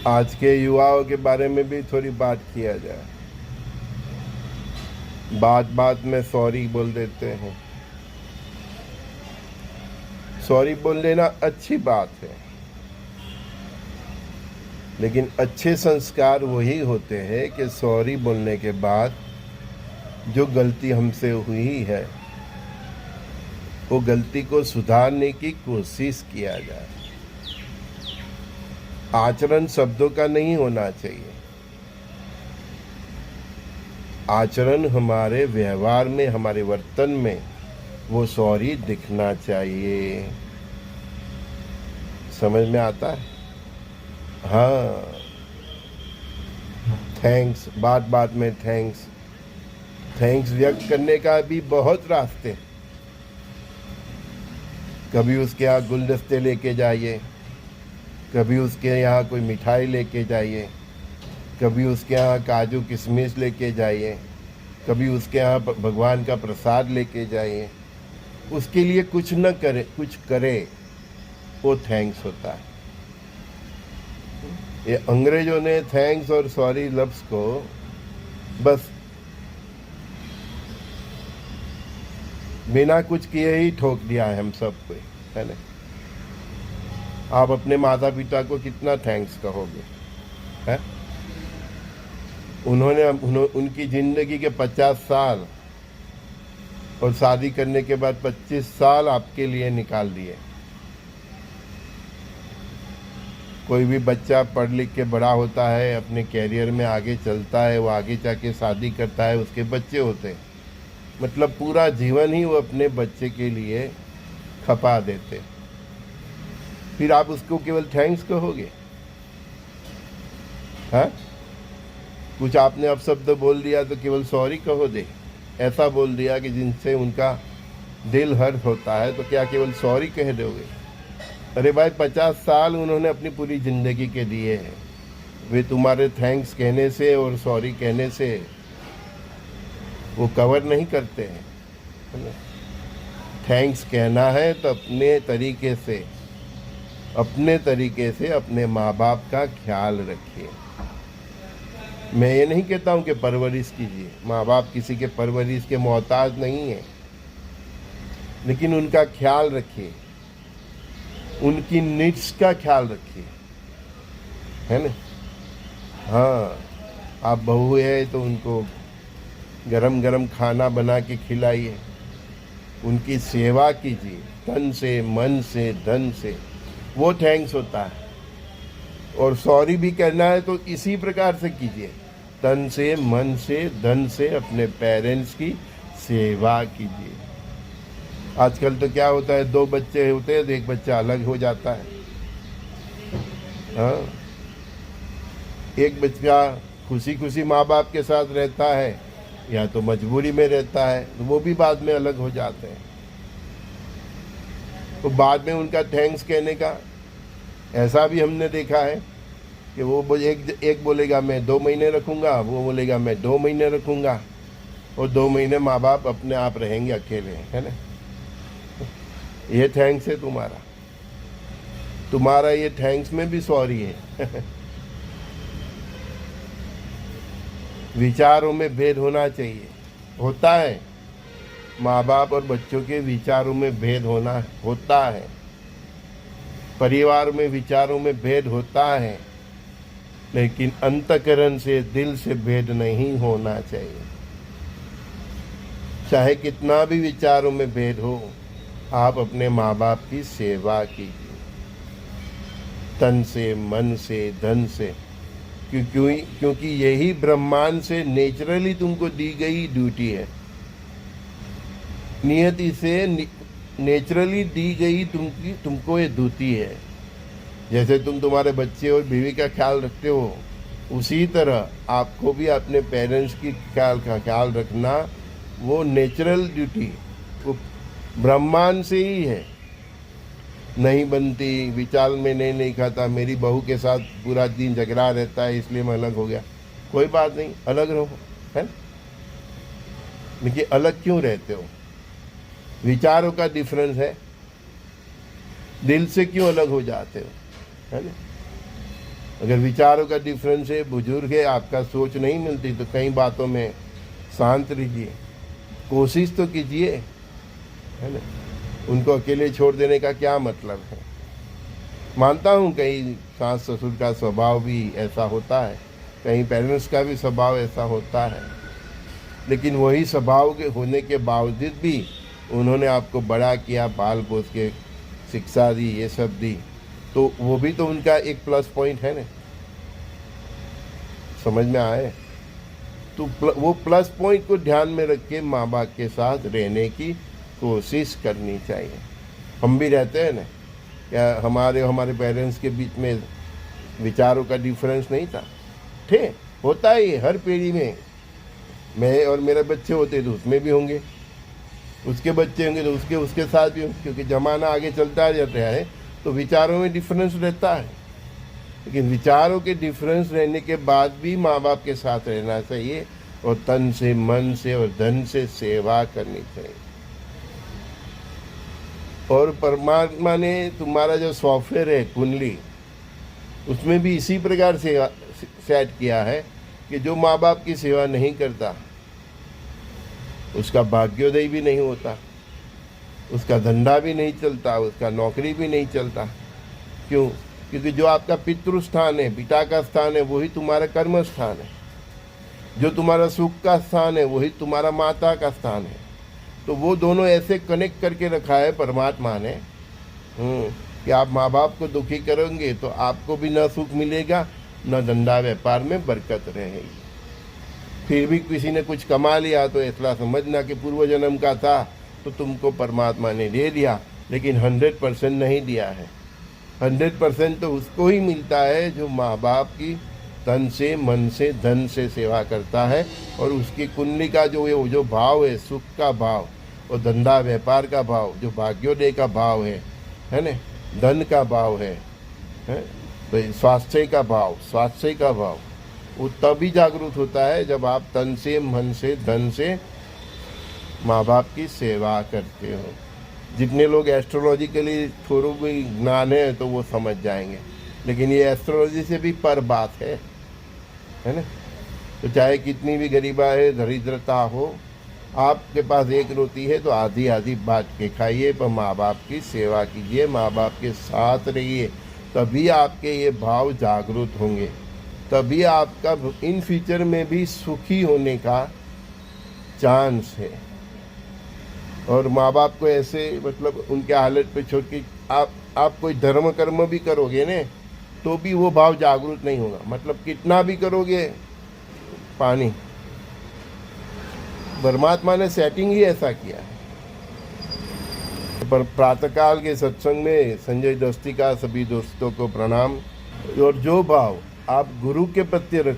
आज के युवाओं के बारे में भी थोड़ी बात किया जाए। बात बात में सॉरी बोल देते हैं। सॉरी बोल लेना अच्छी बात है, लेकिन अच्छे संस्कार वही होते हैं कि सॉरी बोलने के बाद जो गलती हमसे हुई है वो गलती को सुधारने की कोशिश किया जाए। आचरण शब्दों का नहीं होना चाहिए। आचरण हमारे व्यवहार में, हमारे वर्तन में वो सॉरी दिखना चाहिए। समझ में आता है? हाँ, थैंक्स, बात बात में थैंक्स। थैंक्स व्यक्त करने का भी बहुत रास्ते हैं। कभी उसके यहाँ गुलदस्ते लेके जाइए, कभी उसके यहाँ कोई मिठाई लेके जाइए, कभी उसके यहाँ काजू किशमिश लेके जाइए, कभी उसके यहाँ भगवान का प्रसाद लेके जाइए। उसके लिए कुछ न करे, कुछ करे, वो थैंक्स होता है। ये अंग्रेजों ने थैंक्स और सॉरी लफ्ज़ को बस बिना कुछ किए ही ठोक दिया है हम सबको, है ना? आप अपने माता पिता को कितना थैंक्स कहोगे? है? उनकी ज़िंदगी के 50 साल और शादी करने के बाद 25 साल आपके लिए निकाल दिए। कोई भी बच्चा पढ़ लिख के बड़ा होता है, अपने कैरियर में आगे चलता है, वो आगे जाके शादी करता है, उसके बच्चे होते हैं। मतलब पूरा जीवन ही वो अपने बच्चे के लिए खपा देते। फिर आप उसको केवल थैंक्स कहोगे? हाँ, कुछ आपने अपशब्द बोल दिया तो केवल सॉरी कहो दे। ऐसा बोल दिया कि जिनसे उनका दिल हर्ट होता है, तो क्या केवल सॉरी कह दोगे? अरे भाई, 50 साल उन्होंने अपनी पूरी ज़िंदगी के दिए हैं। वे तुम्हारे थैंक्स कहने से और सॉरी कहने से वो कवर नहीं करते हैं। थैंक्स कहना है तो अपने तरीके से अपने माँ बाप का ख्याल रखिए। मैं ये नहीं कहता हूँ कि परवरिश कीजिए, माँ बाप किसी के परवरिश के मोहताज नहीं है, लेकिन उनका ख्याल रखिए, उनकी नीड्स का ख्याल रखिए, है ना? हाँ, आप बहू है तो उनको गरम गरम खाना बना के खिलाइए, उनकी सेवा कीजिए तन से, मन से, धन से। वो थैंक्स होता है। और सॉरी भी करना है तो इसी प्रकार से कीजिए, तन से, मन से, धन से अपने पेरेंट्स की सेवा कीजिए। आजकल तो क्या होता है, 2 बच्चे होते हैं तो एक बच्चा अलग हो जाता है। हाँ, एक बच्चा खुशी खुशी माँ बाप के साथ रहता है या तो मजबूरी में रहता है, तो वो भी बाद में अलग हो जाते हैं। तो बाद में उनका थैंक्स कहने का ऐसा भी हमने देखा है कि वो एक बोलेगा मैं 2 महीने रखूँगा, वो बोलेगा मैं 2 महीने रखूँगा, और 2 महीने माँ बाप अपने आप रहेंगे अकेले, है ना? ये थैंक्स है तुम्हारा ये थैंक्स में भी सॉरी है। विचारों में भेद होना चाहिए, होता है। माँ बाप और बच्चों के विचारों में भेद होता है, परिवार में विचारों में भेद होता है, लेकिन अंतःकरण से, दिल से भेद नहीं होना चाहिए। चाहे कितना भी विचारों में भेद हो, आप अपने माँ बाप की सेवा कीजिए तन से, मन से, धन से, क्योंकि यही ब्रह्मांड से नेचुरली तुमको दी गई ड्यूटी है। नियति से नेचुरली दी गई तुमको ये ड्यूटी है। जैसे तुम तुम्हारे बच्चे और बीवी का ख्याल रखते हो, उसी तरह आपको भी अपने पेरेंट्स की ख्याल रखना, वो नेचुरल ड्यूटी, वो ब्रह्मांड से ही है। नहीं बनती, विचार में नहीं खाता, मेरी बहू के साथ पूरा दिन झगड़ा रहता है इसलिए मैं अलग हो गया। कोई बात नहीं, अलग रहो, है? लेकिन अलग क्यों रहते हो? विचारों का डिफरेंस है, दिल से क्यों अलग हो जाते हो, है ना? अगर विचारों का डिफरेंस है, बुजुर्ग है, आपका सोच नहीं मिलती, तो कई बातों में शांत रहिए, कोशिश तो कीजिए, है ना। उनको अकेले छोड़ देने का क्या मतलब है। मानता हूँ कई सास ससुर का स्वभाव भी ऐसा होता है, कहीं पेरेंट्स का भी स्वभाव ऐसा होता है, लेकिन वही स्वभाव के होने के बावजूद भी उन्होंने आपको बड़ा किया, पाल पोस के शिक्षा दी, ये सब दी, तो वो भी तो उनका एक प्लस पॉइंट है ना। समझ में आए? तो वो प्लस पॉइंट को ध्यान में रख के माँ बाप के साथ रहने की कोशिश करनी चाहिए। हम भी रहते हैं ना, क्या हमारे हमारे पेरेंट्स के बीच में विचारों का डिफरेंस नहीं था? थे, होता ही हर पीढ़ी में। मैं और मेरे बच्चे होते तो उसमें भी होंगे, उसके बच्चे होंगे तो उसके उसके साथ भी होंगे, क्योंकि ज़माना आगे चलता रहता है तो विचारों में डिफरेंस रहता है। लेकिन विचारों के डिफरेंस रहने के बाद भी माँ बाप के साथ रहना चाहिए, और तन से, मन से और धन से सेवा करनी चाहिए। और परमात्मा ने तुम्हारा जो सॉफ्टवेयर है कुंडली, उसमें भी इसी प्रकार से सेट किया है कि जो माँ बाप की सेवा नहीं करता उसका भाग्योदय भी नहीं होता, उसका धंधा भी नहीं चलता, उसका नौकरी भी नहीं चलता। क्यों? क्योंकि जो आपका पितृ स्थान है, पिता का स्थान है, वही तुम्हारा कर्म स्थान है। जो तुम्हारा सुख का स्थान है वही तुम्हारा माता का स्थान है। तो वो दोनों ऐसे कनेक्ट करके रखा है परमात्मा ने, कि आप माँ बाप को दुखी करोगे तो आपको भी न सुख मिलेगा, न धंधा व्यापार में बरकत रहेगी। फिर भी किसी ने कुछ कमा लिया तो ऐसा समझना कि पूर्व जन्म का था, तो तुमको परमात्मा ने दे दिया, लेकिन 100% नहीं दिया है। 100% तो उसको ही मिलता है जो माँ बाप की तन से, मन से, धन से सेवा करता है। और उसकी कुंडली का जो भाव है, सुख का भाव और धंधा व्यापार का भाव, जो भाग्योदय का भाव है ना, धन का भाव है, तो स्वास्थ्य का भाव, वो तभी जागरूक होता है जब आप तन से, मन से, धन से माँ बाप की सेवा करते हो। जितने लोग एस्ट्रोलॉजी के लिए थोड़ा भी ज्ञान है तो वो समझ जाएंगे, लेकिन ये एस्ट्रोलॉजी से भी पर बात है ना। तो चाहे कितनी भी गरीबा है, दरिद्रता हो, आपके पास एक रोटी है तो आधी आधी बांट के खाइए, पर माँ बाप की सेवा कीजिए, माँ बाप के साथ रहिए, तभी आपके ये भाव जागरूक होंगे, तभी आपका इन फ्यूचर में भी सुखी होने का चांस है। और माँ बाप को ऐसे मतलब उनके हालत पे छोड़ के आप कोई धर्म कर्म भी करोगे ने, तो भी वो भाव जागरूक नहीं होगा। मतलब कितना भी करोगे, पानी। परमात्मा ने सेटिंग ही ऐसा किया है। पर प्रातःकाल के सत्संग में संजय दोस्ती का सभी दोस्तों को प्रणाम। और जो भाव आप गुरु के प्रति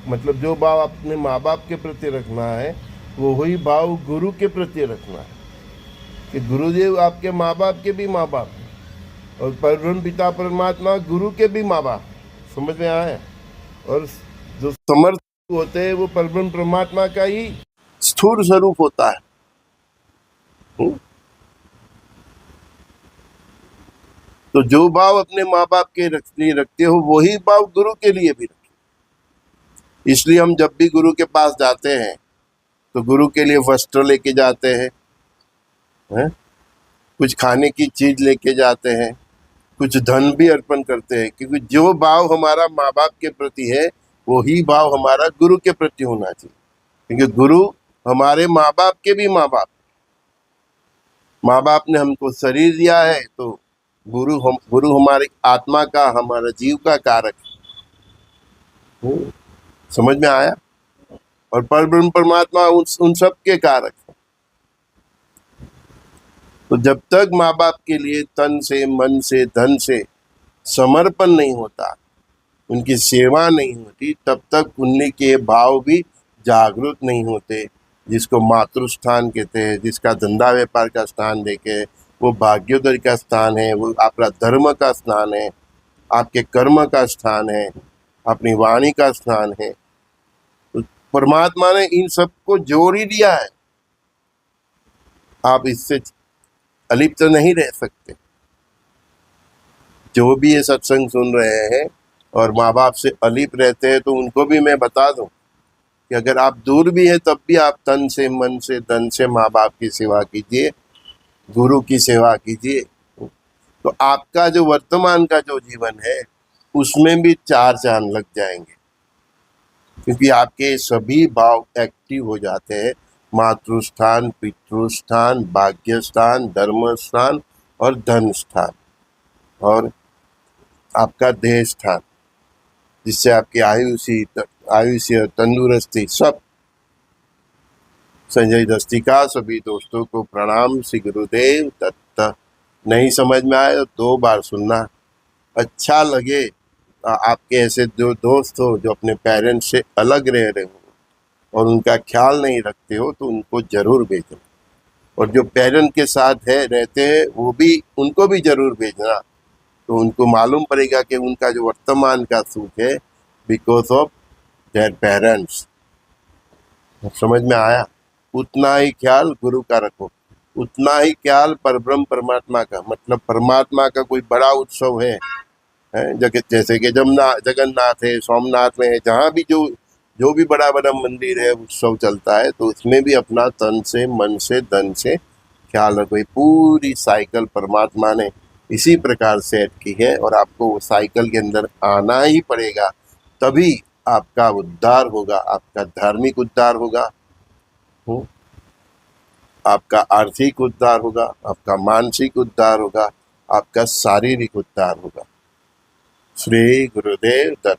मतलब जो भाव अपने माँ बाप के प्रति रखना है, वो ही भाव गुरु के प्रति रखना है, कि गुरुदेव आपके माँ बाप के भी माँ बाप हैं, और परब्रह्म पिता परमात्मा गुरु के भी माँ बाप। समझ में आया? और जो समर्थ होते हैं वो परब्रह्म परमात्मा का ही स्थूल स्वरूप होता है। तो जो भाव अपने माँ बाप के लिए रखते हो, वही भाव गुरु के लिए भी रखो। इसलिए हम जब भी गुरु के पास जाते हैं तो गुरु के लिए वस्त्र लेके जाते हैं, कुछ खाने की चीज लेके जाते हैं, कुछ धन भी अर्पण करते हैं, क्योंकि जो भाव हमारा माँ बाप के प्रति है वही भाव हमारा गुरु के प्रति होना चाहिए। क्योंकि गुरु हमारे माँ बाप के भी माँ बाप। माँ बाप ने हमको शरीर दिया है, तो गुरु हमारी आत्मा का, हमारा जीव का कारक है। समझ में आया? और परब्रह्म परमात्मा उन सब के कारक है। तो जब तक माँ बाप के लिए तन से, मन से, धन से समर्पण नहीं होता, उनकी सेवा नहीं होती, तब तक कुंडली के भाव भी जागरूक नहीं होते। जिसको मातृस्थान कहते हैं, जिसका धंधा व्यापार का स्थान देखे, वो भाग्योदय का स्थान है, वो आपका धर्म का स्थान है, आपके कर्म का स्थान है, अपनी वाणी का स्थान है। तो परमात्मा ने इन सबको जोड़ ही दिया है। आप इससे अलिप्त नहीं रह सकते। जो भी ये सत्संग सुन रहे हैं, और माँ बाप से अलिप रहते हैं तो उनको भी मैं बता दूं कि अगर आप दूर भी हैं तब भी आप तन से, मन से, धन से माँ बाप की सेवा कीजिए, गुरु की सेवा कीजिए। तो आपका जो वर्तमान का जो जीवन है उसमें भी चार चांद लग जाएंगे, क्योंकि आपके सभी भाव एक्टिव हो जाते हैं। मातृस्थान, पितृस्थान, भाग्यस्थान, धर्म स्थान और धन स्थान और आपका देह स्थान, जिससे आपकी आयुष्य, तंदुरुस्ती सब। संजय दस्तिका सभी दोस्तों को प्रणाम। श्री गुरुदेव दत्त। नहीं समझ में आए तो 2 बार सुनना। अच्छा लगे आपके ऐसे जो दोस्त हो जो अपने पेरेंट्स से अलग रह रहे हो और उनका ख्याल नहीं रखते हो तो उनको जरूर भेजना, और जो पेरेंट के साथ है रहते हैं वो भी, उनको भी जरूर भेजना। तो उनको मालूम पड़ेगा कि उनका जो वर्तमान का सुख है बिकॉज ऑफ देयर पेरेंट्स। समझ में आया? उतना ही ख्याल गुरु का रखो, उतना ही ख्याल परब्रह्म परमात्मा का। मतलब परमात्मा का कोई बड़ा उत्सव है जगह, जैसे कि जगन्नाथ है, सोमनाथ में है, जहाँ भी जो भी बड़ा बड़ा मंदिर है उत्सव चलता है, तो उसमें भी अपना तन से, मन से, धन से ख्याल रखो। ये पूरी साइकिल परमात्मा ने इसी प्रकार सेट की है और आपको वो साइकिल के अंदर आना ही पड़ेगा, तभी आपका उद्धार होगा। आपका धार्मिक उद्धार होगा, आपका आर्थिक उद्धार होगा, आपका मानसिक उद्धार होगा, आपका शारीरिक उद्धार होगा। श्री गुरुदेव दत्त।